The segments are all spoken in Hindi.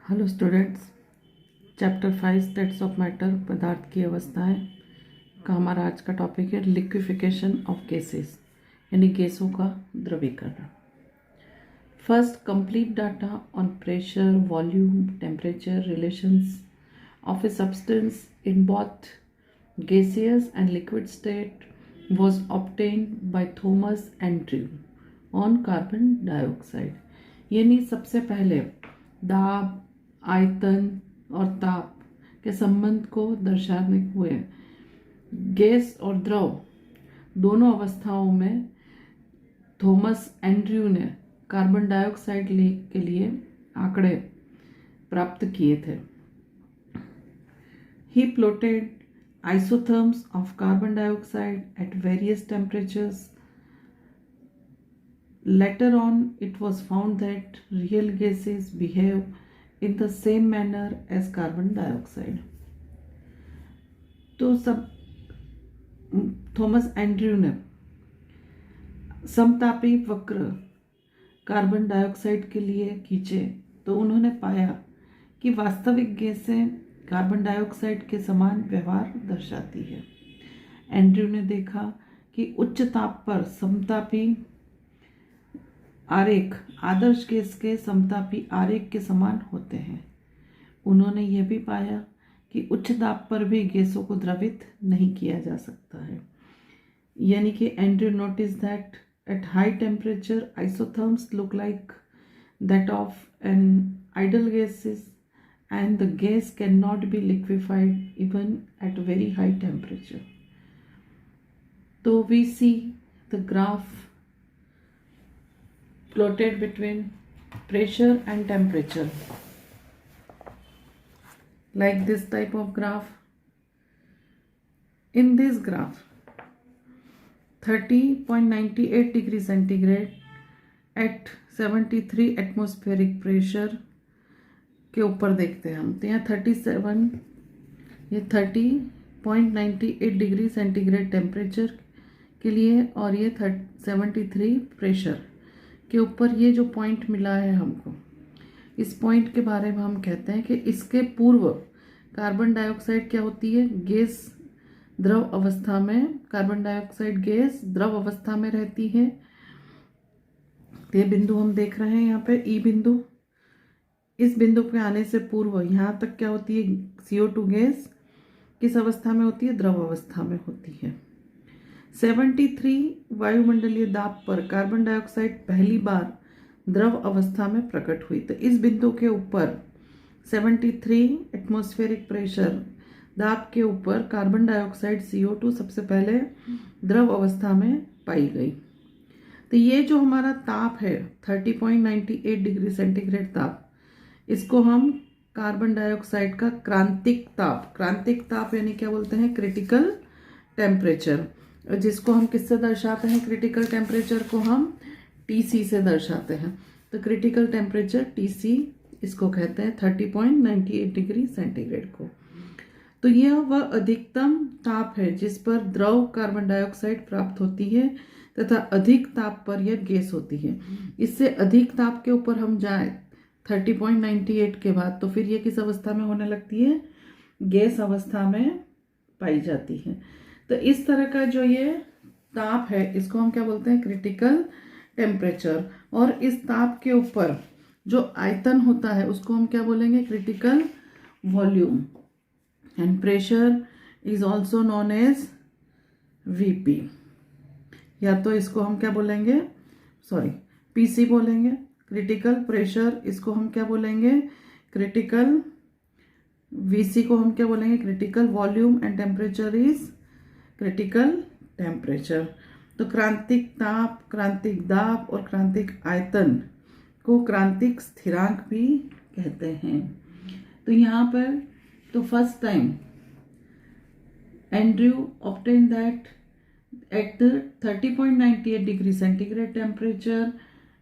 Hello students, chapter 5 states of matter पदार्थ की अवस्थाएं का हमारा आज का टॉपिक है लिक्विफिकेशन ऑफ गैसेस यानी गैसों का द्रवीकरण। First, complete data on pressure, volume, temperature relations of a substance in both gaseous and liquid state was obtained by Thomas Andrew on carbon dioxide। यानी सबसे पहले दाब, आयतन और ताप के संबंध को दर्शाने हुए गैस और द्रव दोनों अवस्थाओं में थॉमस एंड्रयू ने कार्बन डाइऑक्साइड के लिए आंकड़े प्राप्त किए थे। He plotted isotherms of carbon dioxide at various temperatures. Later on, it was found that real gases behave in the same manner as carbon dioxide. तो सब थॉमस एंड्रयू ने समतापी वक्र कार्बन डाइऑक्साइड के लिए खींचे तो उन्होंने पाया कि वास्तविक गैसें कार्बन डाइऑक्साइड के समान व्यवहार दर्शाती है। एंड्रयू ने देखा कि उच्च ताप पर समतापी आरेख आदर्श गैस के समतापी आरेख के समान होते हैं। उन्होंने यह भी पाया कि उच्च ताप पर भी गैसों को द्रवित नहीं किया जा सकता है। यानी कि Andrew notice that at high temperature isotherms look like that of an ideal gases and the gas cannot be liquefied even at very high temperature. So we see the graph plotted between pressure and temperature, like this type of graph. In this graph, 30.98 degrees centigrade at 73 atmospheric pressure के ऊपर देखते हैं हम, तो यहाँ 30.98 डिग्री सेंटीग्रेड टेम्परेचर के लिए और ये 73 प्रेशर के ऊपर ये जो पॉइंट मिला है हमको, इस पॉइंट के बारे में हम कहते हैं कि इसके पूर्व कार्बन डाइऑक्साइड क्या होती है, गैस द्रव अवस्था में, कार्बन डाइऑक्साइड गैस द्रव अवस्था में रहती है। ये बिंदु हम देख रहे हैं यहाँ पे ई बिंदु। इस बिंदु पे आने से पूर्व यहाँ तक क्या होती है, CO2 गैस किस अवस्था में होती है, द्रव अवस्था में होती है। 73 वायुमंडलीय दाब पर कार्बन डाइऑक्साइड पहली बार द्रव अवस्था में प्रकट हुई। तो इस बिंदु के ऊपर 73 एटमॉस्फेरिक प्रेशर दाब के ऊपर कार्बन डाइऑक्साइड CO2 सबसे पहले द्रव अवस्था में पाई गई। तो ये जो हमारा ताप है 30.98 डिग्री सेंटीग्रेड ताप, इसको हम कार्बन डाइऑक्साइड का क्रांतिक ताप यानी क्या बोलते हैं, क्रिटिकल टेम्परेचर, जिसको हम किससे दर्शाते हैं, क्रिटिकल टेम्परेचर को हम TC से दर्शाते हैं। तो क्रिटिकल टेम्परेचर TC इसको कहते हैं 30.98 डिग्री सेंटीग्रेड को। तो यह वह अधिकतम ताप है जिस पर द्रव कार्बन डाइऑक्साइड प्राप्त होती है तथा अधिक ताप पर यह गैस होती है। इससे अधिक ताप के ऊपर हम जाए 30.98 के बाद, तो फिर ये किस अवस्था में होने लगती है, गैस अवस्था में पाई जाती है। तो इस तरह का जो ये ताप है इसको हम क्या बोलते हैं, क्रिटिकल टेम्परेचर। और इस ताप के ऊपर जो आयतन होता है उसको हम क्या बोलेंगे, critical volume. And pressure is also known as VP, या तो इसको हम क्या बोलेंगे, PC बोलेंगे। क्रिटिकल प्रेशर इसको हम क्या बोलेंगे, क्रिटिकल VC को हम क्या बोलेंगे, critical volume. And temperature is critical temperature. तो क्रांतिक ताप, क्रांतिक दाब और क्रांतिक आयतन को क्रांतिक स्थिरांक भी कहते हैं। तो यहाँ पर तो first time Andrew obtain that at the 30.98 degree centigrade temperature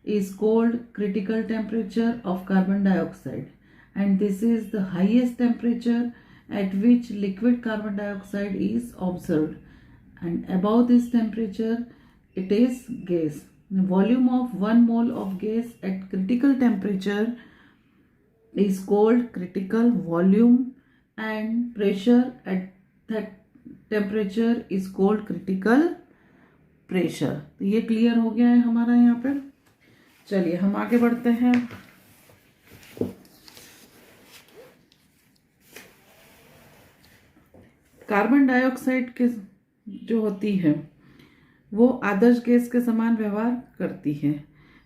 is called critical temperature of carbon dioxide, and this is the highest temperature at which liquid carbon dioxide is observed, and above this temperature it is gas. The volume of 1 mole of gas at critical temperature is called critical volume and pressure at that temperature is called critical pressure। तो ये क्लियर हो गया है हमारा यहाँ पर। चलिए हम आगे बढ़ते हैं। कार्बन डाइऑक्साइड के जो होती है वो आदर्श गैस के समान व्यवहार करती है,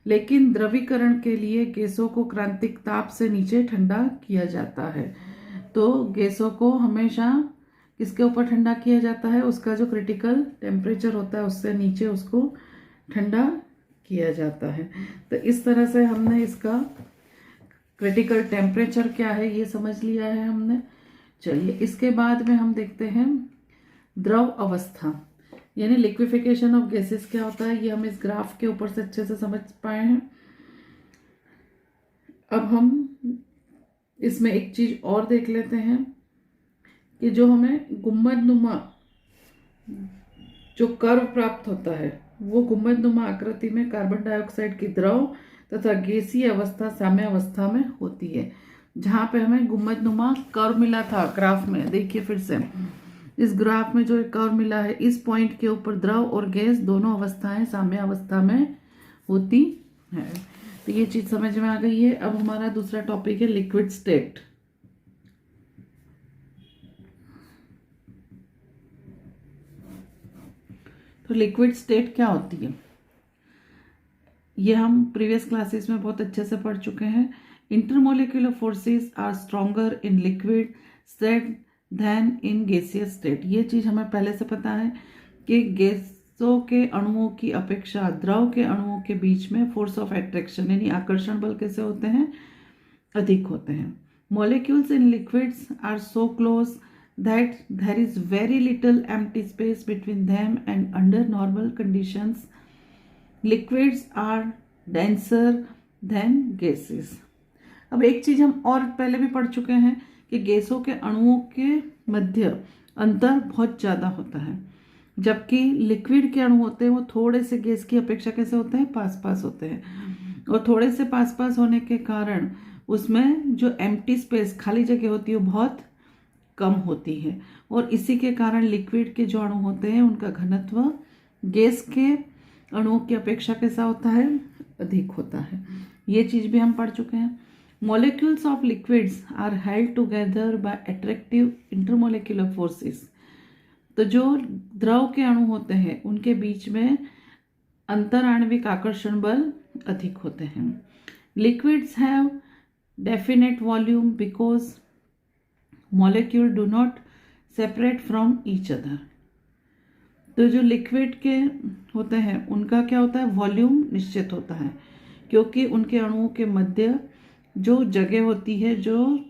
लेकिन द्रवीकरण के लिए गैसों को क्रांतिक ताप से नीचे ठंडा किया जाता है। तो गैसों को हमेशा किसके ऊपर ठंडा किया जाता है? उसका जो क्रिटिकल टेम्परेचर होता है उससे नीचे उसको ठंडा किया जाता है। तो इस तरह से हमने इसका क्रिटिकल टेम्परेचर क्या है ये समझ लिया है हमने। चलिए इसके बाद में हम देखते हैं द्रव अवस्था यानी लिक्विफिकेशन ऑफ गैसेस क्या होता है, ये हम इस ग्राफ के ऊपर से अच्छे से समझ पाए हैं। अब हम इसमें एक चीज और देख लेते हैं कि जो हमें गुम्बदनुमा जो कर्व प्राप्त होता है वो गुम्बदनुमा आकृति में कार्बन डाइऑक्साइड की द्रव तथा गैसीय अवस्था साम्य अवस्था में होती है। जहां पे हमें गुम्बदनुमा कर्व मिला था ग्राफ में, देखिए फिर से इस ग्राफ में जो एक कर्व मिला है, इस पॉइंट के ऊपर द्रव और गैस दोनों अवस्थाएं साम्य अवस्था में होती है। तो ये चीज समझ में आ गई है। अब हमारा दूसरा टॉपिक है लिक्विड स्टेट। तो लिक्विड स्टेट क्या होती है ये हम प्रीवियस क्लासेस में बहुत अच्छे से पढ़ चुके हैं। Intermolecular forces are stronger in liquid state than in gaseous state. ये चीज हमें पहले से पता है कि गैसों के अणुओं की अपेक्षा द्रव के अणुओं के बीच में फोर्स ऑफ अट्रैक्शन यानी आकर्षण बल कैसे होते हैं? अधिक होते हैं। Molecules in liquids are so close that there is very little empty space between them, and under normal conditions liquids are denser than gases। अब एक चीज हम और पहले भी पढ़ चुके हैं कि गैसों के अणुओं के मध्य अंतर बहुत ज्यादा होता है, जबकि लिक्विड के अणु होते हैं वो थोड़े से गैस की अपेक्षा कैसे होते हैं? पास पास होते हैं। और थोड़े से पास पास होने के कारण उसमें जो एम्प्टी स्पेस खाली जगह होती है वो बहुत कम होती है, और इसी के कारण लिक्विड के जो अणु होते हैं उनका घनत्व गैस के अणुओं की अपेक्षा कैसा होता है? अधिक होता है। ये चीज भी हम पढ़ चुके हैं। Molecules of liquids are held together by attractive intermolecular forces. तो जो द्रव के अणु होते हैं उनके बीच में अंतर आणविक आकर्षण बल अधिक होते हैं। Liquids have definite volume because molecule do not separate from each other. तो जो लिक्विड के होते हैं उनका क्या होता है? वॉल्यूम निश्चित होता है, क्योंकि उनके अणुओं के मध्य जो जगह होती है, जो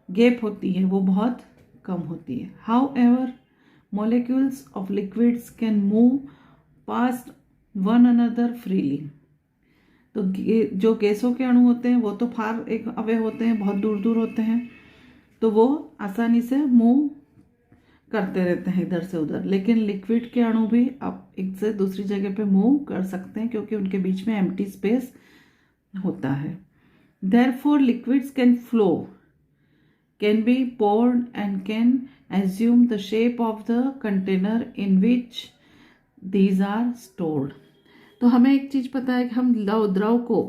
गैप होती है, वो बहुत कम होती है। How ever molecules of liquids can move past one another freely. तो जो गैसों के अणु होते हैं वो तो फार एक अवे होते हैं, बहुत दूर दूर होते हैं, तो वो आसानी से मूव करते रहते हैं इधर से उधर। लेकिन लिक्विड के अणु भी अब एक से दूसरी जगह पे मूव कर सकते हैं क्योंकि उनके बीच में एम्प्टी स्पेस होता है। Therefore liquids can flow, can be poured and can assume the shape of the container in which these are stored। तो हमें एक चीज पता है कि हम द्रव को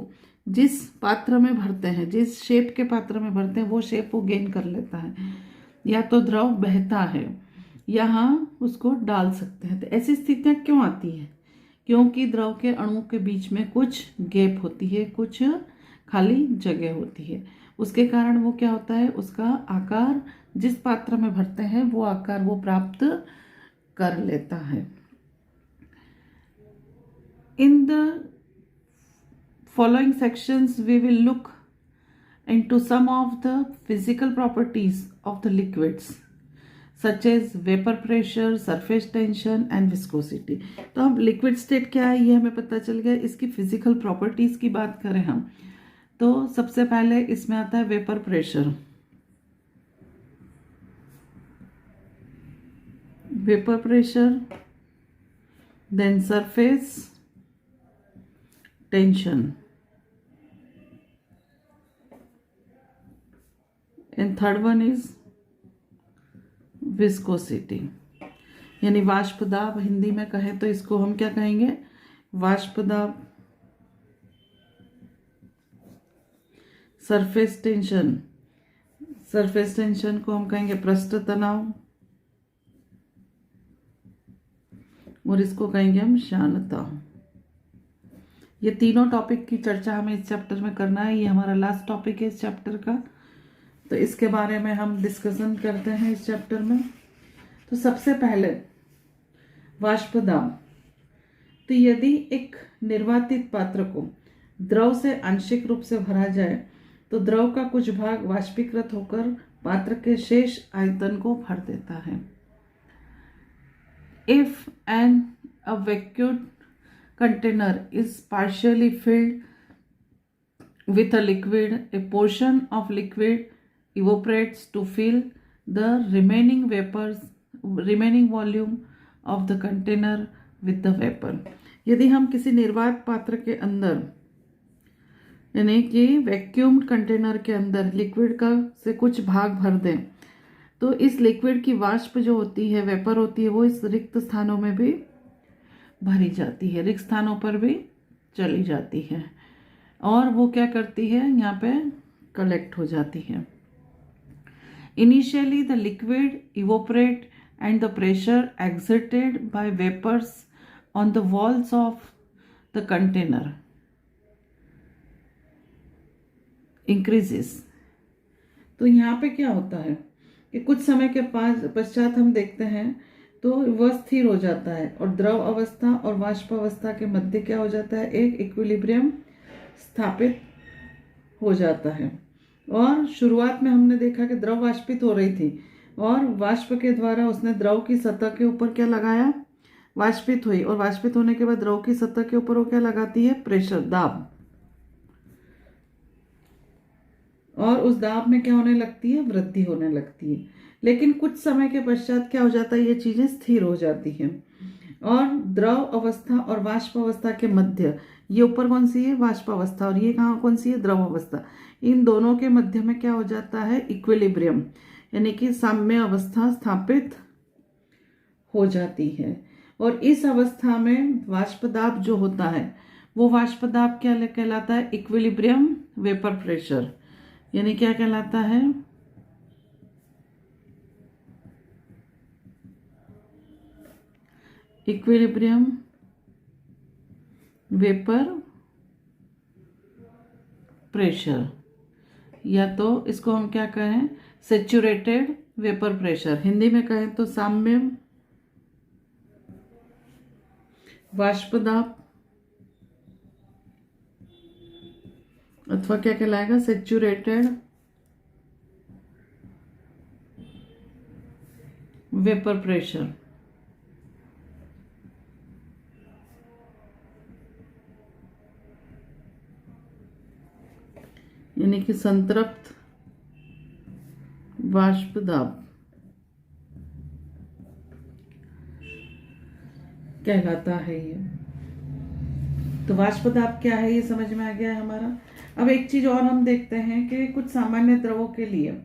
जिस पात्र में भरते हैं, जिस शेप के पात्र में भरते हैं, वो शेप वो गेन कर लेता है। या तो द्रव बहता है या हम उसको डाल सकते हैं। तो ऐसी स्थितियां क्यों आती हैं? क्योंकि द्रव के अणुओं के बीच में कुछ गैप होती है, कुछ खाली जगह होती है। उसके कारण वो क्या होता है? उसका आकार जिस पात्र में भरते हैं वो आकार वो प्राप्त कर लेता है। In the following sections we will look into some of the physical properties of the liquids such as vapor pressure, surface tension and viscosity। तो अब लिक्विड स्टेट क्या है ये हमें पता चल गया। इसकी फिजिकल प्रॉपर्टीज की बात करें हम तो सबसे पहले इसमें आता है vapour pressure. Vapour pressure, then surface tension. And third one is viscosity, यानी वाष्प दाब। हिंदी में कहें तो इसको हम क्या कहेंगे, वाष्प दाब। सरफेस टेंशन, सरफेस टेंशन को हम कहेंगे पृष्ठ तनाव, और इसको कहेंगे हम शानता। ये तीनों टॉपिक की चर्चा हमें इस चैप्टर में करना है। ये हमारा लास्ट टॉपिक है इस चैप्टर का, तो इसके बारे में हम डिस्कशन करते हैं इस चैप्टर में। तो सबसे पहले वाष्प दाब। तो यदि एक निर्वातित पात्र को द्रव से आंशिक रूप से भरा जाए तो द्रव का कुछ भाग वाष्पीकृत होकर पात्र के शेष आयतन को भर देता है। If a vacuum container is partially filled with a liquid, a portion of liquid evaporates to fill the remaining volume of the container with the vapor. यदि हम किसी निर्वात पात्र के अंदर, यानी कि वैक्यूम कंटेनर के अंदर लिक्विड का से कुछ भाग भर दें तो इस लिक्विड की वाष्प जो होती है, वेपर होती है, वो इस रिक्त स्थानों में भी भरी जाती है, रिक्त स्थानों पर भी चली जाती है और वो क्या करती है, यहाँ पे कलेक्ट हो जाती है। Initially the liquid evaporate and the pressure exerted by vapours on the walls of the container increases. तो यहाँ पे क्या होता है कि कुछ समय के पश्चात हम देखते हैं तो वह स्थिर हो जाता है और द्रव अवस्था और वाष्प अवस्था के मध्य क्या हो जाता है, एक इक्विलिब्रियम स्थापित हो जाता है। और शुरुआत में हमने देखा कि द्रव वाष्पित हो रही थी और वाष्प के द्वारा उसने द्रव की सतह के ऊपर क्या लगाया, वाष्पित हुई, और वाष्पित होने के बाद द्रव की सतह के ऊपर वो क्या लगाती है, प्रेशर, दाब, और उस दाब में क्या होने लगती है, वृद्धि होने लगती है। लेकिन कुछ समय के पश्चात क्या हो जाता है, ये चीजें स्थिर हो जाती हैं और द्रव अवस्था और वाष्प अवस्था के मध्य, ये ऊपर कौन सी है, वाष्प अवस्था, और ये कहाँ कौन सी है, द्रव अवस्था, इन दोनों के मध्य में क्या हो जाता है, इक्विलिब्रियम, यानी कि साम्य अवस्था स्थापित हो जाती है। और इस अवस्था में वाष्प दाब जो होता है वो वाष्प दाब क्या कहलाता है, इक्विलिब्रियम वेपर प्रेशर, यानी क्या कहलाता है, इक्विलिब्रियम वेपर प्रेशर, या तो इसको हम क्या कहें, सैचुरेटेड वेपर प्रेशर, हिंदी में कहें तो साम्य वाष्प दाब, अथवा क्या कहलाएगा, सैचुरेटेड वेपर प्रेशर। यानी कि संतृप्त वाष्प दाब कहलाता है ये। तो वाष्प दाब क्या है ये समझ में आ गया है हमारा। अब एक चीज और हम देखते हैं कि कुछ सामान्य द्रवों के लिए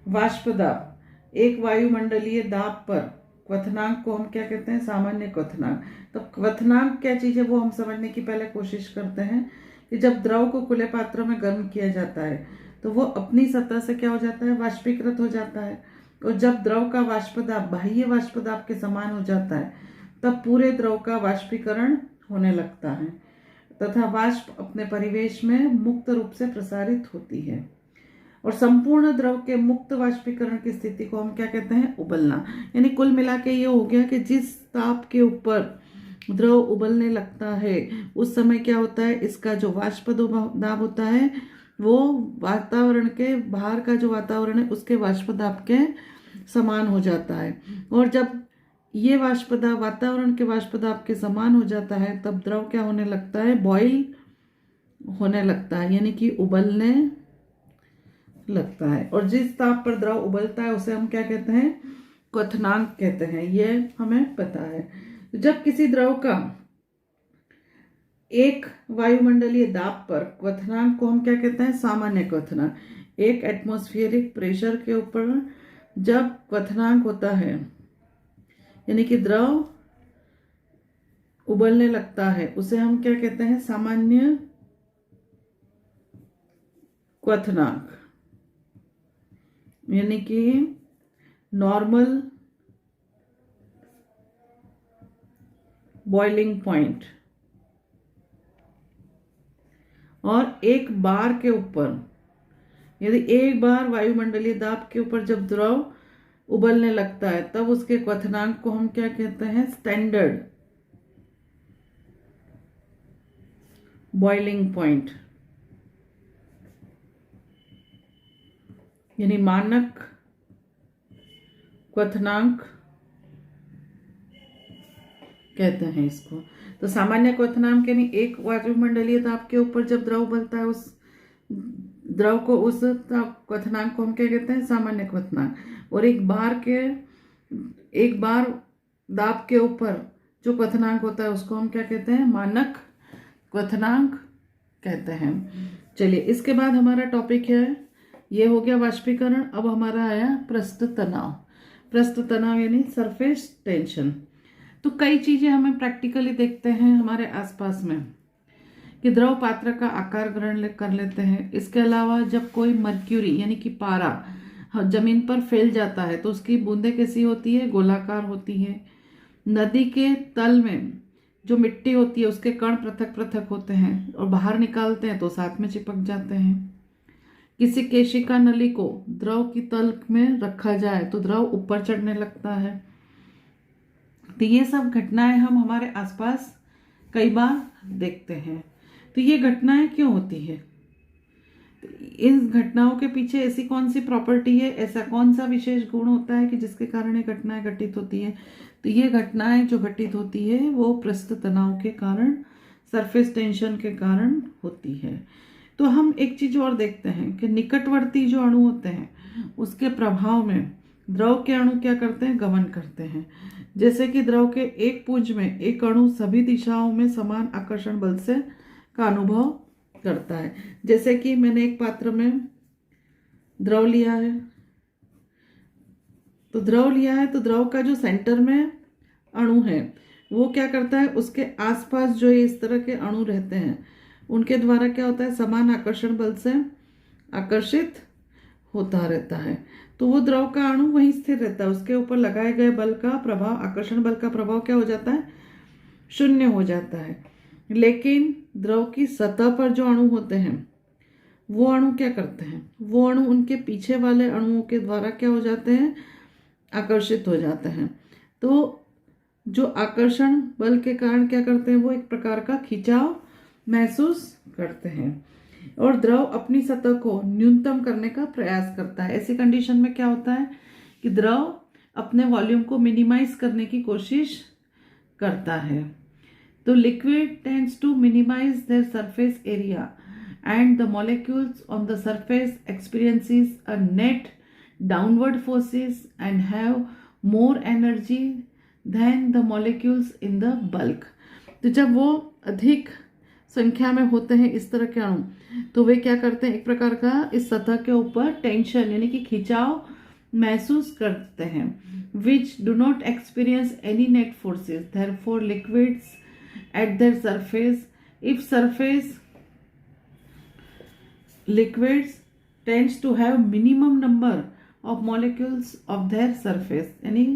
वाष्प दाब एक वायुमंडलीय दाब पर क्वथनांक को हम क्या कहते हैं, सामान्य क्वथनांक। तो क्वथनांक क्या चीज है वो हम समझने की पहले कोशिश करते हैं कि जब द्रव को खुले पात्र में गर्म किया जाता है तो वो अपनी सतह से क्या हो जाता है, वाष्पीकृत हो जाता है, और जब द्रव का वाष्प दाब बाह्य वाष्प दाब के समान हो जाता है तब पूरे द्रव का वाष्पीकरण होने लगता है तथा वाष्प अपने परिवेश में मुक्त रूप से प्रसारित होती है। और संपूर्ण द्रव के मुक्त वाष्पीकरण की स्थिति को हम क्या कहते हैं, उबलना। यानी कुल मिला के ये हो गया कि जिस ताप के ऊपर द्रव उबलने लगता है उस समय क्या होता है, इसका जो वाष्प दाब होता है वो वातावरण के बाहर का जो वातावरण है उसके वाष्प दाब के समान हो जाता है। और जब ये वाष्प दाब वातावरण के वाष्प दाब के समान हो जाता है तब द्रव क्या होने लगता है, बॉईल होने लगता है, यानी कि उबलने लगता है। और जिस ताप पर द्रव उबलता है उसे हम क्या कहते हैं, क्वथनांक कहते हैं, ये हमें पता है। जब किसी द्रव का एक वायुमंडलीय दाब पर क्वथनांक को हम क्या कहते हैं, सामान्य क्वथनांक। एक एटमॉस्फेरिक प्रेशर के ऊपर जब क्वथनांक होता है, यानी कि द्रव उबलने लगता है, उसे हम क्या कहते हैं? सामान्य क्वथनांक, यानी कि नॉर्मल बॉइलिंग पॉइंट। और एक बार के ऊपर, यदि एक बार वायुमंडलीय दाब के ऊपर जब द्रव उबलने लगता है, तब उसके क्वथनांक को हम क्या कहते हैं? स्टैंडर्ड बॉइलिंग पॉइंट, यानी मानक क्वथनांक कहते हैं इसको। तो सामान्य क्वथनांक यानी एक वायुमंडलीय दाब के ऊपर जब द्रव उबलता है, उस द्रव को, उस क्वथनांक को हम क्या कहते हैं? सामान्य क्वथनांक। और एक बार दाब के ऊपर जो क्वथनांक होता है, उसको हम क्या कहते हैं? मानक क्वथनांक कहते हैं। चलिए, इसके बाद हमारा टॉपिक है, ये हो गया वाष्पीकरण। अब हमारा आया पृष्ठ तनाव। पृष्ठ तनाव यानी सरफेस टेंशन। तो कई चीजें हमें प्रैक्टिकली देखते हैं हमारे आसपास में, कि द्रव पात्र का आकार ग्रहण कर लेते हैं। इसके अलावा जब कोई मर्क्यूरी यानी कि पारा जमीन पर फैल जाता है, तो उसकी बूंदें कैसी होती है? गोलाकार होती है। नदी के तल में जो मिट्टी होती है, उसके कण पृथक पृथक होते हैं, और बाहर निकालते हैं तो साथ में चिपक जाते हैं। किसी केशिका नली को द्रव की तल में रखा जाए तो द्रव ऊपर चढ़ने लगता है। तो ये सब घटनाएं हम हमारे आसपास कई बार देखते हैं। तो ये घटनाएं क्यों होती है? इन घटनाओं के पीछे ऐसी कौन सी प्रॉपर्टी है, ऐसा कौन सा विशेष गुण होता है कि जिसके कारण ये घटनाएं घटित होती है? तो ये घटनाएं जो घटित होती है वो पृष्ठ तनाव के कारण, सरफेस टेंशन के कारण होती है। तो हम एक चीज और देखते हैं कि निकटवर्ती जो अणु होते हैं, उसके प्रभाव में द्रव के अणु क्या करते हैं? गमन करते हैं। जैसे कि द्रव के एक पुंज में एक अणु सभी दिशाओं में समान आकर्षण बल से का अनुभव करता है। जैसे कि मैंने एक पात्र में द्रव लिया है, तो द्रव का जो सेंटर में अणु है, वो क्या करता है? उसके आसपास जो इस तरह के अणु रहते हैं, उनके द्वारा क्या होता है? समान आकर्षण बल से आकर्षित होता रहता है। तो वो द्रव का अणु वहीं स्थिर रहता है, उसके ऊपर लगाए गए बल का प्रभाव, आकर्षण बल का प्रभाव क्या हो जाता है? शून्य हो जाता है। लेकिन द्रव की सतह पर जो अणु होते हैं, वो अणु क्या करते हैं? वो अणु उनके पीछे वाले अणुओं के द्वारा क्या हो जाते हैं? आकर्षित हो जाते हैं। तो जो आकर्षण बल के कारण क्या करते हैं? वो एक प्रकार का खिंचाव महसूस करते हैं, और द्रव अपनी सतह को न्यूनतम करने का प्रयास करता है। ऐसी कंडीशन में क्या होता है कि द्रव अपने वॉल्यूम को मिनिमाइज करने की कोशिश करता है। तो liquid tends to minimise their surface area and the molecules on the surface experiences a net downward forces and have more energy than the molecules in the bulk. तो जब वो अधिक संख्या में होते हैं इस तरह के अणु, तो वे क्या करते हैं? एक प्रकार का इस सतह के ऊपर टेंशन यानी कि खिंचाव महसूस करते हैं, which do not experience any net forces. Therefore, liquids at their surface, if surface liquids tends to have minimum number of molecules of their surface, यानी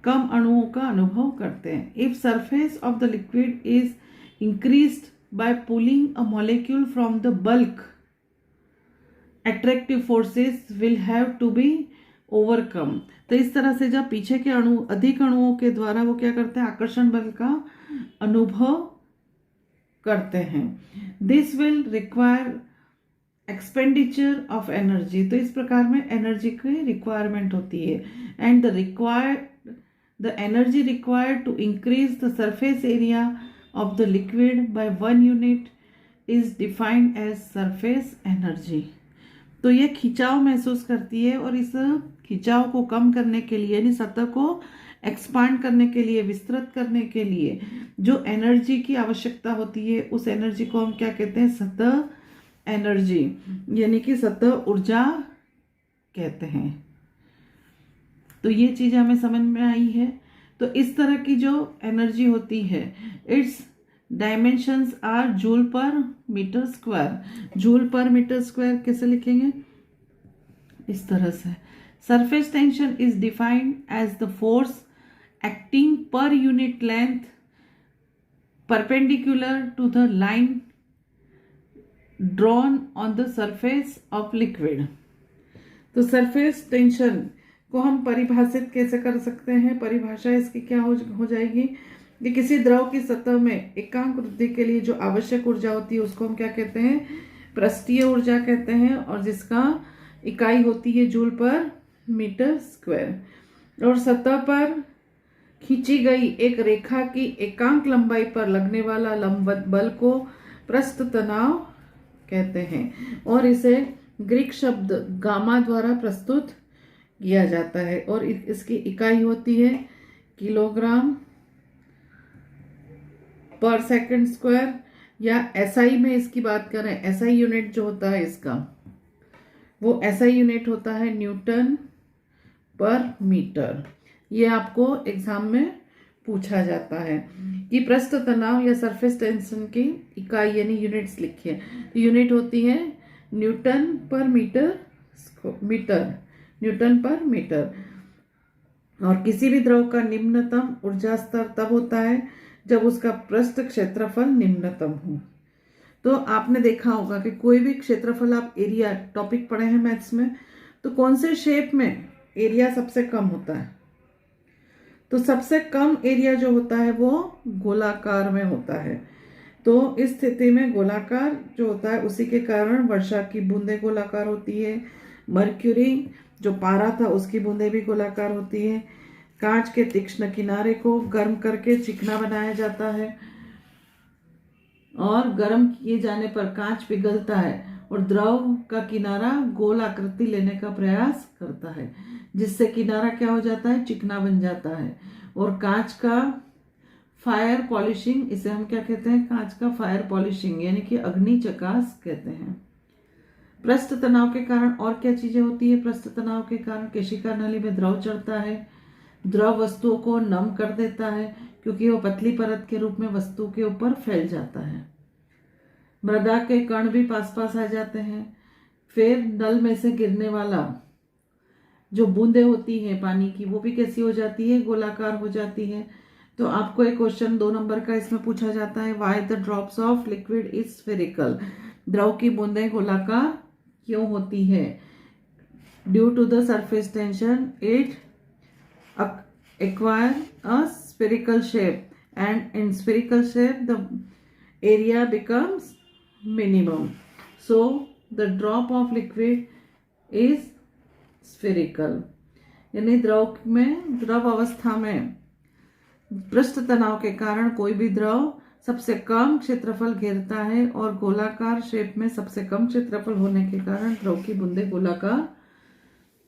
कम अणुओं का अनुभव करते हैं। If surface of the liquid is increased by pulling a molecule from the bulk, attractive forces will have to be overcome। तो इस तरह से जब पीछे के अणु अधिक अणुओं के द्वारा वो क्या करते हैं? आकर्षण बल का अनुभव करते हैं। This will require expenditure of energy. तो इस प्रकार में एनर्जी की रिक्वायरमेंट होती है। And the energy required to increase the surface area of the liquid by 1 unit is defined as surface energy। तो ये खिंचाव महसूस करती है, और इस खिंचाव को कम करने के लिए यानी सतह को एक्सपांड करने के लिए, विस्तृत करने के लिए जो एनर्जी की आवश्यकता होती है, उस एनर्जी को हम क्या कहते हैं? सतह एनर्जी यानी कि सतह ऊर्जा कहते हैं। तो ये चीज़ हमें समझ में आई है। तो इस तरह की जो एनर्जी होती है, its dimensions are joule per metre square. Joule per metre square कैसे लिखेंगे? इस तरह से। Surface tension is defined as the force acting per unit length perpendicular to the line drawn on the surface of liquid. तो सरफेस टेंशन को हम परिभाषित कैसे कर सकते हैं? परिभाषा इसकी क्या हो जाएगी कि किसी द्रव की सतह में एकांक वृद्धि के लिए जो आवश्यक ऊर्जा होती है उसको हम क्या कहते हैं? पृष्ठीय ऊर्जा कहते हैं, और जिसका इकाई होती है जूल पर मीटर स्क्वायर। और सतह पर खींची गई एक रेखा की एकांक लंबाई पर लगने वाला लंबवत बल को पृष्ठ तनाव कहते हैं, और इसे ग्रीक शब्द गामा द्वारा प्रस्तुत किया जाता है, और इसकी इकाई होती है किलोग्राम पर सेकंड स्क्वायर, या एसआई में इसकी बात करें, एसआई यूनिट जो होता है इसका, वो एसआई यूनिट होता है न्यूटन पर मीटर। ये आपको एग्जाम में पूछा जाता है कि पृष्ठ तनाव या सरफेस टेंशन की इकाई यानी यूनिट्स लिखिए। तो यूनिट होती है न्यूटन पर मीटर, न्यूटन पर मीटर। और किसी भी द्रव का निम्नतम ऊर्जा स्तर तब होता है जब उसका पृष्ठ क्षेत्रफल निम्नतम हो। तो आपने देखा होगा कि कोई भी क्षेत्रफल, आप एरिया टॉपिक पढ़े हैं मैथ्स में, तो कौन से शेप में एरिया सबसे कम होता है? तो सबसे कम एरिया जो होता है वो गोलाकार में होता है। तो इस स्थिति में गोलाकार जो होता है उसी के कारण वर्षा की बूंदें गोलाकार होती है, मर्क्यूरी जो पारा था उसकी बूंदें भी गोलाकार होती है, कांच के तीक्ष्ण किनारे को गर्म करके चिकना बनाया जाता है, और गर्म किए जाने पर कांच पिघलता है और द्रव का किनारा गोल आकृति लेने का प्रयास करता है, जिससे किनारा क्या हो जाता है? चिकना बन जाता है। और कांच का फायर पॉलिशिंग, इसे हम क्या कहते हैं? कांच का फायर पॉलिशिंग यानी कि अग्नि चकास कहते हैं। पृष्ठ तनाव के कारण और क्या चीजें होती है? पृष्ठ तनाव के कारण केशिका नली में द्रव चढ़ता है, द्रव वस्तुओं को नम कर देता है क्योंकि वो पतली परत के रूप में वस्तु के ऊपर फैल जाता है। मृदा के कण भी पास पास आ जाते हैं। फिर नल में से गिरने वाला जो बूंदें होती हैं पानी की, वो भी कैसी हो जाती है? गोलाकार हो जाती है। तो आपको एक क्वेश्चन 2 नंबर का इसमें पूछा जाता है, why the drops of liquid is spherical. द्रव की बूंदें गोलाकार क्यों होती है? Due to the surface tension it acquire a spherical shape, and in spherical shape the area becomes minimum, so the drop of liquid is spherical। यानी द्रव अवस्था में पृष्ठ तनाव के कारण कोई भी द्रव सबसे कम क्षेत्रफल घेरता है, और गोलाकार शेप में सबसे कम क्षेत्रफल होने के कारण द्रव की बूंदें गोलाकार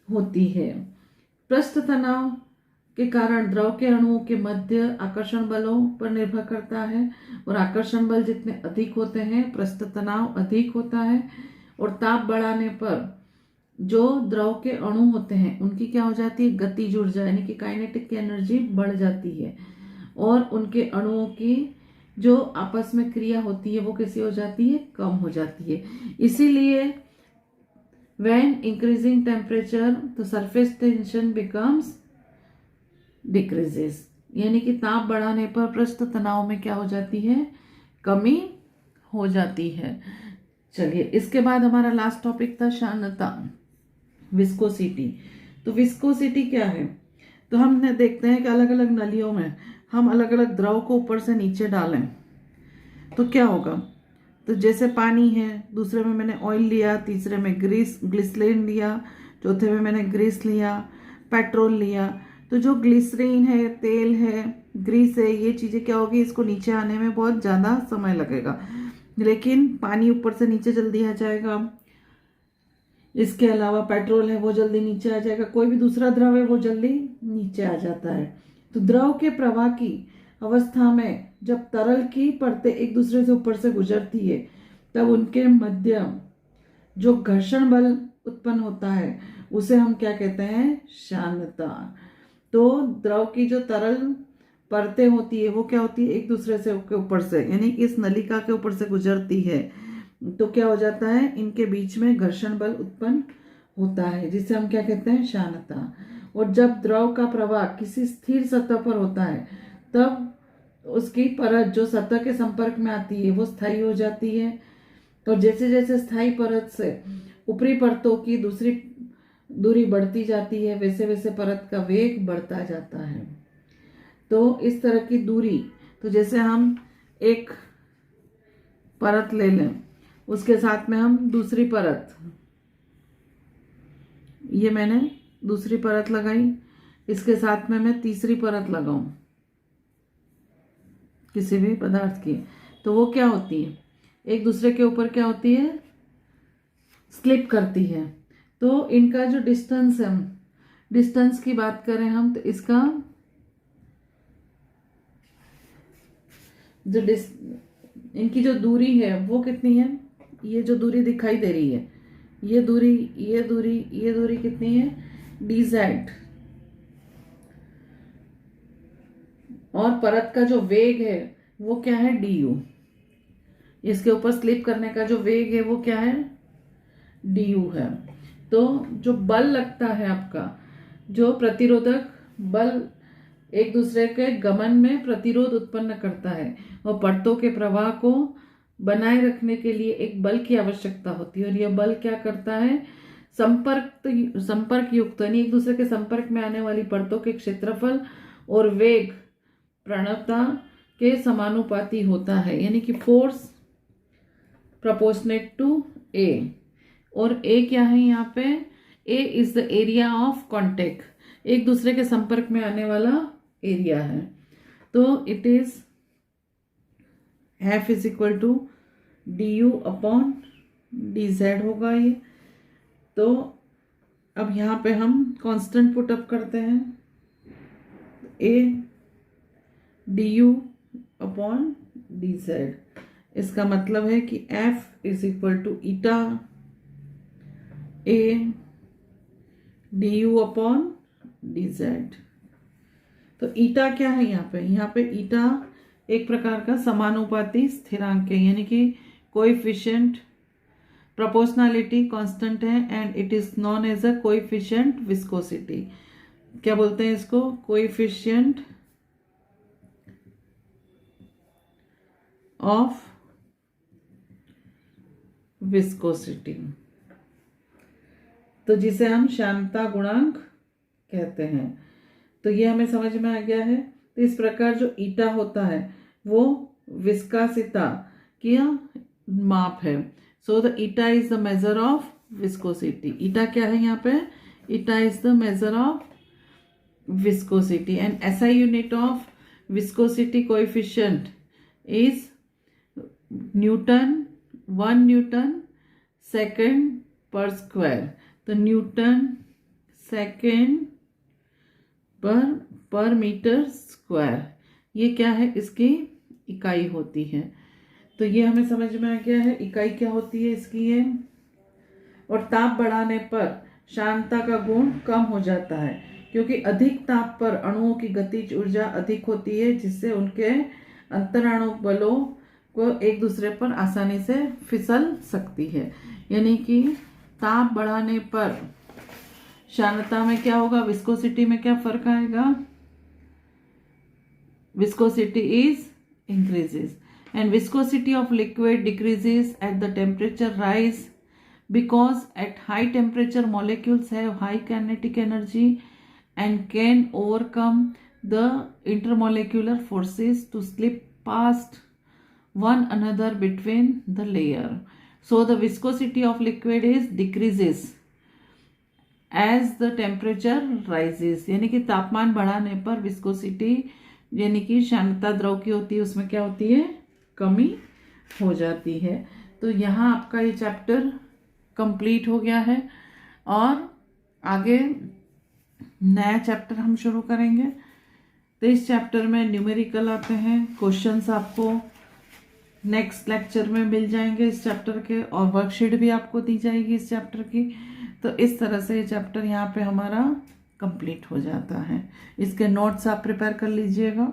होती है। पृष्ठ तनाव के कारण द्रव के अणुओं के मध्य आकर्षण बलों पर निर्भर करता है, और आकर्षण बल जितने अधिक होते हैं पृष्ठ तनाव अधिक होता है। और ताप बढ़ाने पर जो द्रव के अणु होते हैं उनकी क्या हो जाती है? गतिज ऊर्जा यानी कि काइनेटिक की एनर्जी बढ़ जाती है, और उनके अणुओं की जो आपस में क्रिया होती है वो कैसी हो जाती है? कम हो जाती है। इसीलिए when increasing temperature the surface tension becomes decreases, यानी कि ताप बढ़ाने पर पृष्ठ तनाव में क्या हो जाती है? कमी हो जाती है। चलिए, इसके बाद हमारा लास्ट टॉपिक था श्यानता, विस्कोसिटी। तो विस्कोसिटी क्या है? तो हमने देखते हैं कि अलग अलग नलियों में हम अलग अलग द्रव को ऊपर से नीचे डालें तो क्या होगा? तो जैसे पानी है, दूसरे में मैंने ऑयल लिया, तीसरे में ग्लिसरीन लिया, चौथे में मैंने ग्रीस लिया, पेट्रोल लिया। तो जो ग्लिसरीन है, तेल है, ग्रीस है, ये चीज़ें क्या होगी? इसको नीचे आने में बहुत ज़्यादा समय लगेगा, लेकिन पानी ऊपर से नीचे जल्दी आ जाएगा। इसके अलावा पेट्रोल है वो जल्दी नीचे आ जाएगा, कोई भी दूसरा द्रव है वो जल्दी नीचे आ जाता है। तो द्रव के प्रवाह की अवस्था में जब तरल की परतें एक दूसरे से ऊपर से गुजरती है तब उनके मध्य जो घर्षण बल उत्पन्न होता है उसे हम क्या कहते हैं? शानता। तो द्रव की जो तरल परतें होती है वो क्या होती है? एक दूसरे से के ऊपर से, यानी इस नलिका के ऊपर से गुजरती है, तो क्या हो जाता है? इनके बीच में घर्षण बल उत्पन्न होता है, जिसे हम क्या कहते हैं? शानता। और जब द्रव का प्रवाह किसी स्थिर सतह पर होता है तब उसकी परत जो सतह के संपर्क में आती है वो स्थायी हो जाती है, और जैसे जैसे स्थायी परत से ऊपरी परतों की दूसरी दूरी बढ़ती जाती है वैसे वैसे परत का वेग बढ़ता जाता है। तो इस तरह की दूरी, तो जैसे हम एक परत ले लें, उसके साथ में हम दूसरी परत, ये मैंने दूसरी परत लगाई, इसके साथ में मैं तीसरी परत लगाऊं किसी भी पदार्थ की, तो वो क्या होती है? एक दूसरे के ऊपर क्या होती है? स्लिप करती है। तो इनका जो डिस्टेंस है, डिस्टेंस की बात करें हम, तो इसका जो इनकी जो दूरी है वो कितनी है? ये जो दूरी दिखाई दे रही है, ये दूरी, ये दूरी, ये दूरी कितनी है? dz। और परत का जो वेग है वो क्या है? du। इसके ऊपर स्लिप करने का जो वेग है वो क्या है? du है। तो जो बल लगता है आपका, जो प्रतिरोधक बल एक दूसरे के गमन में प्रतिरोध उत्पन्न करता है, और परतों के प्रवाह को बनाए रखने के लिए एक बल की आवश्यकता होती है। और यह बल क्या करता है? संपर्क युक्त, यानी एक दूसरे के संपर्क में आने वाली परतों के क्षेत्रफल और वेग प्रणवता के समानुपाती होता है, यानी कि फोर्स प्रोपोर्शनेट टू ए। और ए क्या है यहाँ पे? A is the area of contact, एक दूसरे के संपर्क में आने वाला एरिया है। तो it is F is equal to d u upon d z होगा ये। तो अब यहाँ पे हम कांस्टेंट पुट अप करते हैं, A d u upon d z. इसका मतलब है कि F is equal to eta A d u upon d z. तो ईटा क्या है यहाँ पे? यहाँ पे ईटा एक प्रकार का समानुपाती स्थिरांक है, यानी कि कोएफिशिएंट प्रोपोर्शनलिटी कांस्टेंट है, and it is known as a coefficient viscosity. क्या बोलते हैं इसको? कोएफिशिएंट ऑफ विस्कोसिटी, तो जिसे हम श्यानता गुणांक कहते हैं। तो ये हमें समझ में आ गया है। तो इस प्रकार जो ईटा होता है वो विस्कासिता की माप है। So the eta is the measure of viscosity. Eta क्या है यहाँ पे? Eta is the measure of viscosity, and SI unit of viscosity coefficient is newton, 1 newton second per square. तो newton second per metre square, ये क्या है? इसकी इकाई होती है। तो ये हमें समझ में आ गया है इकाई क्या होती है इसकी ये। और ताप बढ़ाने पर शांता का गुण कम हो जाता है, क्योंकि अधिक ताप पर अणुओं की गतिज ऊर्जा अधिक होती है, जिससे उनके अंतराणु बलों को एक दूसरे पर आसानी से फिसल सकती है। यानी कि ताप बढ़ाने पर शानता में क्या होगा? विस्कोसिटी में क्या फर्क आएगा? Viscosity is increases, and viscosity of liquid decreases at the temperature rise, because at high temperature molecules have high kinetic energy and can overcome the intermolecular forces to slip past one another between the layer. So the viscosity of liquid is decreases as the temperature rises, यानी कि तापमान बढ़ाने पर विस्कोसिटी यानी कि शानता द्रव की होती है उसमें क्या होती है? कमी हो जाती है। तो यहाँ आपका ये चैप्टर कंप्लीट हो गया है, और आगे नया चैप्टर हम शुरू करेंगे। तो इस चैप्टर में न्यूमेरिकल आते हैं, क्वेश्चंस आपको नेक्स्ट लेक्चर में मिल जाएंगे इस चैप्टर के, और वर्कशीट भी आपको दी जाएगी इस चैप्टर की। तो इस तरह से ये चैप्टर यहाँ पे हमारा कंप्लीट हो जाता है। इसके नोट्स आप प्रिपेयर कर लीजिएगा।